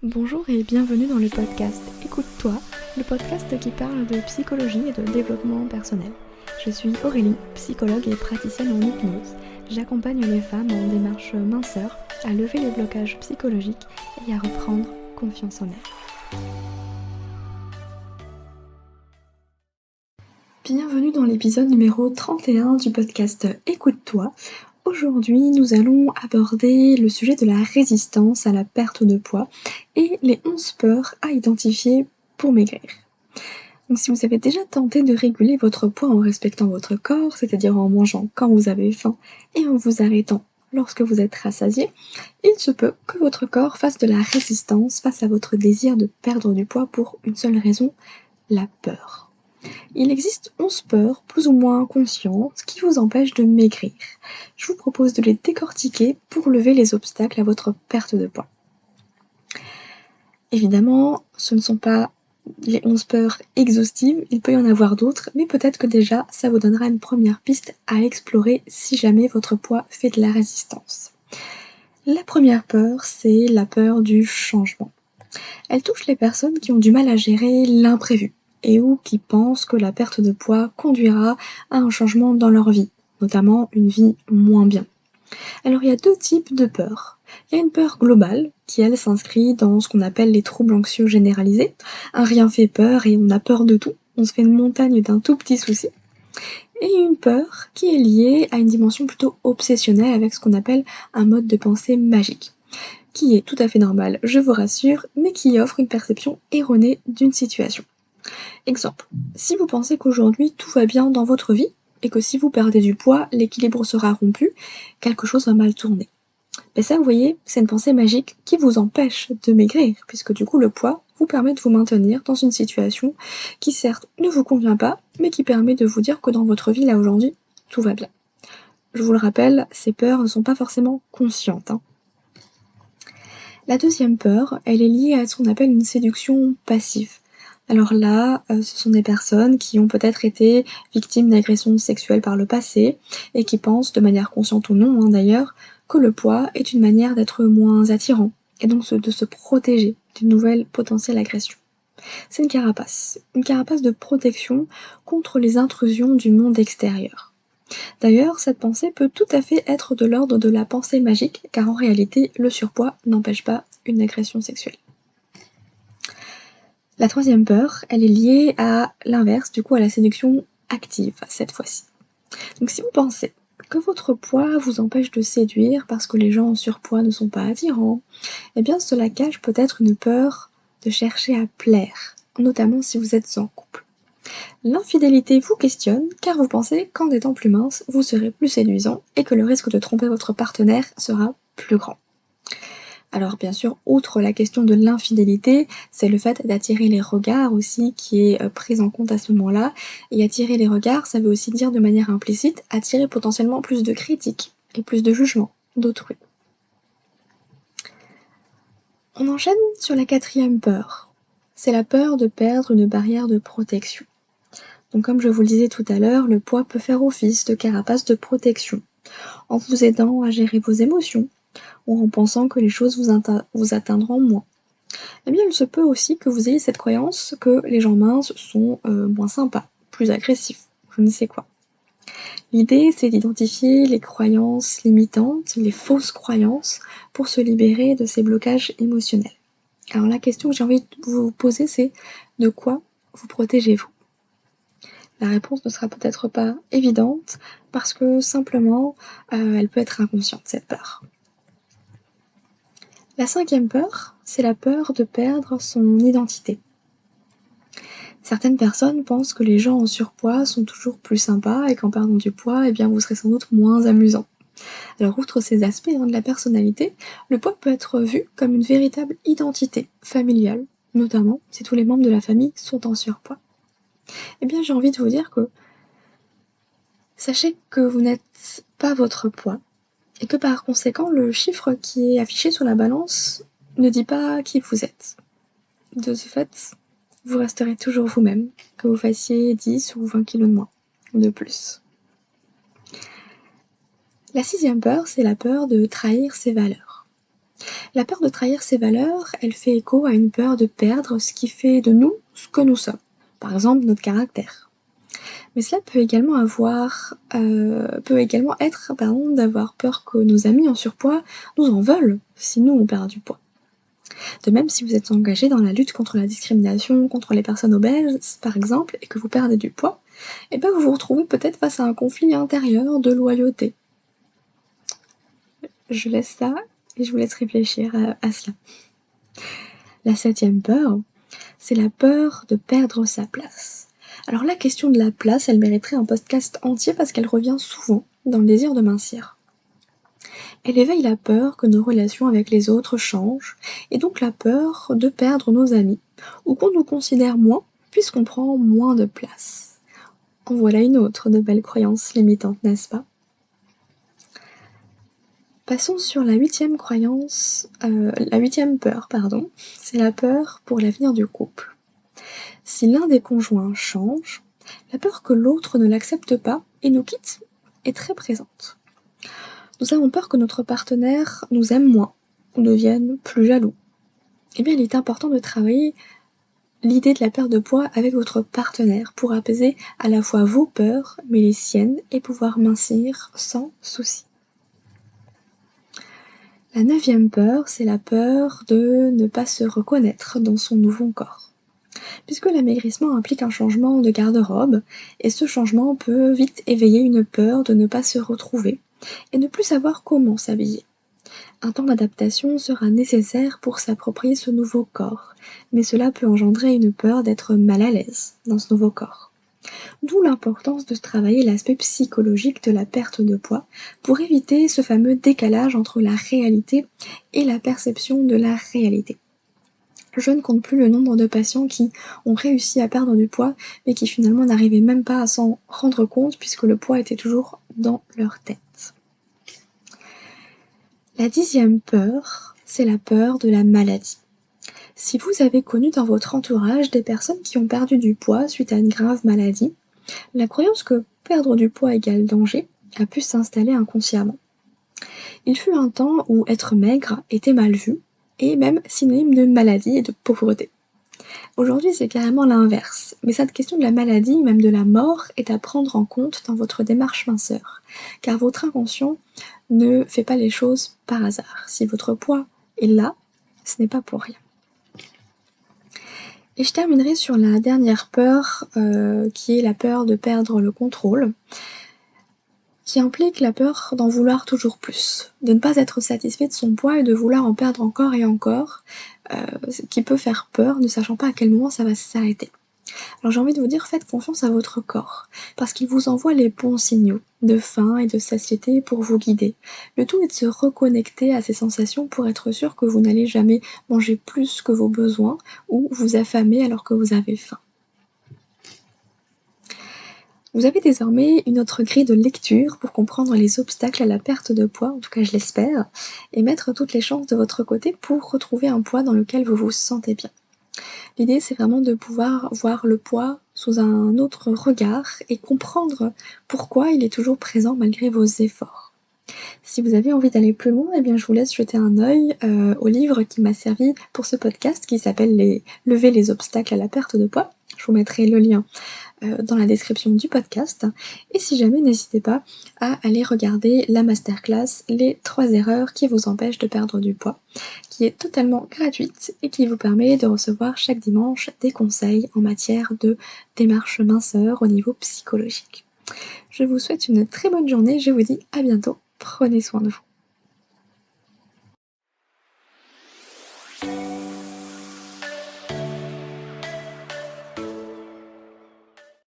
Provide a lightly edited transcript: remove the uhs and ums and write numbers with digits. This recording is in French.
Bonjour et bienvenue dans le podcast Écoute-toi, le podcast qui parle de psychologie et de développement personnel. Je suis Aurélie, psychologue et praticienne en hypnose. J'accompagne les femmes en démarche minceur à lever les blocages psychologiques et à reprendre confiance en elles. Bienvenue dans l'épisode numéro 31 du podcast Écoute-toi. Aujourd'hui, nous allons aborder le sujet de la résistance à la perte de poids et les 11 peurs à identifier pour maigrir. Donc si vous avez déjà tenté de réguler votre poids en respectant votre corps, c'est-à-dire en mangeant quand vous avez faim et en vous arrêtant lorsque vous êtes rassasié, il se peut que votre corps fasse de la résistance face à votre désir de perdre du poids pour une seule raison, la peur. Il existe 11 peurs, plus ou moins conscientes, qui vous empêchent de maigrir. Je vous propose de les décortiquer pour lever les obstacles à votre perte de poids. Évidemment, ce ne sont pas les 11 peurs exhaustives, il peut y en avoir d'autres, mais peut-être que déjà ça vous donnera une première piste à explorer si jamais votre poids fait de la résistance. La première peur, c'est la peur du changement. Elle touche les personnes qui ont du mal à gérer l'imprévu et ou qui pensent que la perte de poids conduira à un changement dans leur vie, notamment une vie moins bien. Alors il y a deux types de peurs. Il y a une peur globale, qui elle s'inscrit dans ce qu'on appelle les troubles anxieux généralisés. Un rien fait peur et on a peur de tout, on se fait une montagne d'un tout petit souci. Et une peur qui est liée à une dimension plutôt obsessionnelle avec ce qu'on appelle un mode de pensée magique, qui est tout à fait normal, je vous rassure, mais qui offre une perception erronée d'une situation. Exemple, si vous pensez qu'aujourd'hui tout va bien dans votre vie, et que si vous perdez du poids, l'équilibre sera rompu, quelque chose va mal tourner. Mais ça, vous voyez, c'est une pensée magique qui vous empêche de maigrir, puisque du coup le poids vous permet de vous maintenir dans une situation qui certes ne vous convient pas, mais qui permet de vous dire que dans votre vie, là aujourd'hui, tout va bien. Je vous le rappelle, ces peurs ne sont pas forcément conscientes. La deuxième peur, elle est liée à ce qu'on appelle une séduction passive. Alors là, ce sont des personnes qui ont peut-être été victimes d'agressions sexuelles par le passé et qui pensent, de manière consciente ou non d'ailleurs, que le poids est une manière d'être moins attirant et donc de se protéger d'une nouvelle potentielle agression. C'est une carapace de protection contre les intrusions du monde extérieur. D'ailleurs, cette pensée peut tout à fait être de l'ordre de la pensée magique, car en réalité, le surpoids n'empêche pas une agression sexuelle. La troisième peur, elle est liée à l'inverse, du coup à la séduction active, cette fois-ci. Donc si vous pensez que votre poids vous empêche de séduire parce que les gens en surpoids ne sont pas attirants, eh bien cela cache peut-être une peur de chercher à plaire, notamment si vous êtes en couple. L'infidélité vous questionne car vous pensez qu'en étant plus mince, vous serez plus séduisant et que le risque de tromper votre partenaire sera plus grand. Alors bien sûr, outre la question de l'infidélité, c'est le fait d'attirer les regards aussi qui est pris en compte à ce moment-là. Et attirer les regards, ça veut aussi dire de manière implicite attirer potentiellement plus de critiques et plus de jugements d'autrui. On enchaîne sur la quatrième peur. C'est la peur de perdre une barrière de protection. Donc comme je vous le disais tout à l'heure, le poids peut faire office de carapace de protection, en vous aidant à gérer vos émotions, ou en pensant que les choses vous atteindront moins. Eh bien il se peut aussi que vous ayez cette croyance que les gens minces sont moins sympas, plus agressifs, je ne sais quoi. L'idée c'est d'identifier les croyances limitantes, les fausses croyances, pour se libérer de ces blocages émotionnels. Alors la question que j'ai envie de vous poser c'est de quoi vous protégez-vous ? La réponse ne sera peut-être pas évidente parce que simplement elle peut être inconsciente cette peur. La cinquième peur, c'est la peur de perdre son identité. Certaines personnes pensent que les gens en surpoids sont toujours plus sympas et qu'en perdant du poids, eh bien vous serez sans doute moins amusant. Alors outre ces aspects de la personnalité, le poids peut être vu comme une véritable identité familiale, notamment si tous les membres de la famille sont en surpoids. Eh bien j'ai envie de vous dire que sachez que vous n'êtes pas votre poids et que par conséquent le chiffre qui est affiché sur la balance ne dit pas qui vous êtes. De ce fait, vous resterez toujours vous-même, que vous fassiez 10 ou 20 kilos de moins, ou de plus. La sixième peur, c'est la peur de trahir ses valeurs. La peur de trahir ses valeurs, elle fait écho à une peur de perdre ce qui fait de nous ce que nous sommes, par exemple notre caractère. Mais cela peut également être, pardon, d'avoir peur que nos amis en surpoids nous en veulent si nous on perd du poids. De même, si vous êtes engagé dans la lutte contre la discrimination, contre les personnes obèses, par exemple, et que vous perdez du poids, et ben vous vous retrouvez peut-être face à un conflit intérieur de loyauté. Je laisse ça et je vous laisse réfléchir à cela. La 7e peur, c'est la peur de perdre sa place. Alors la question de la place, elle mériterait un podcast entier parce qu'elle revient souvent dans le désir de mincir. Elle éveille la peur que nos relations avec les autres changent, et donc la peur de perdre nos amis, ou qu'on nous considère moins, puisqu'on prend moins de place. En voilà une autre de belles croyances limitantes, n'est-ce pas? Passons sur la 8e peur, c'est la peur pour l'avenir du couple. Si l'un des conjoints change, la peur que l'autre ne l'accepte pas et nous quitte est très présente. Nous avons peur que notre partenaire nous aime moins ou devienne plus jaloux. Eh bien, il est important de travailler l'idée de la perte de poids avec votre partenaire pour apaiser à la fois vos peurs, mais les siennes, et pouvoir mincir sans souci. La 9e peur, c'est la peur de ne pas se reconnaître dans son nouveau corps. Puisque l'amaigrissement implique un changement de garde-robe, et ce changement peut vite éveiller une peur de ne pas se retrouver, et ne plus savoir comment s'habiller. Un temps d'adaptation sera nécessaire pour s'approprier ce nouveau corps, mais cela peut engendrer une peur d'être mal à l'aise dans ce nouveau corps. D'où l'importance de travailler l'aspect psychologique de la perte de poids pour éviter ce fameux décalage entre la réalité et la perception de la réalité. Je ne compte plus le nombre de patients qui ont réussi à perdre du poids, mais qui finalement n'arrivaient même pas à s'en rendre compte puisque le poids était toujours dans leur tête. La 10e peur, c'est la peur de la maladie. Si vous avez connu dans votre entourage des personnes qui ont perdu du poids suite à une grave maladie, la croyance que perdre du poids égale danger a pu s'installer inconsciemment. Il fut un temps où être maigre était mal vu, et même synonyme de maladie et de pauvreté. Aujourd'hui, c'est carrément l'inverse, mais cette question de la maladie, même de la mort, est à prendre en compte dans votre démarche minceur, car votre inconscient ne fait pas les choses par hasard. Si votre poids est là, ce n'est pas pour rien. Et je terminerai sur la dernière peur, qui est la peur de perdre le contrôle, qui implique la peur d'en vouloir toujours plus, de ne pas être satisfait de son poids et de vouloir en perdre encore et encore, qui peut faire peur, ne sachant pas à quel moment ça va s'arrêter. Alors j'ai envie de vous dire, faites confiance à votre corps, parce qu'il vous envoie les bons signaux de faim et de satiété pour vous guider. Le tout est de se reconnecter à ces sensations pour être sûr que vous n'allez jamais manger plus que vos besoins ou vous affamer alors que vous avez faim. Vous avez désormais une autre grille de lecture pour comprendre les obstacles à la perte de poids, en tout cas je l'espère, et mettre toutes les chances de votre côté pour retrouver un poids dans lequel vous vous sentez bien. L'idée, c'est vraiment de pouvoir voir le poids sous un autre regard et comprendre pourquoi il est toujours présent malgré vos efforts. Si vous avez envie d'aller plus loin, eh bien je vous laisse jeter un œil au livre qui m'a servi pour ce podcast qui s'appelle Lever les obstacles à la perte de poids. Je vous mettrai le lien dans la description du podcast. Et si jamais, n'hésitez pas à aller regarder la masterclass Les 3 erreurs qui vous empêchent de perdre du poids, qui est totalement gratuite et qui vous permet de recevoir chaque dimanche des conseils en matière de démarche minceur au niveau psychologique. Je vous souhaite une très bonne journée, je vous dis à bientôt, prenez soin de vous.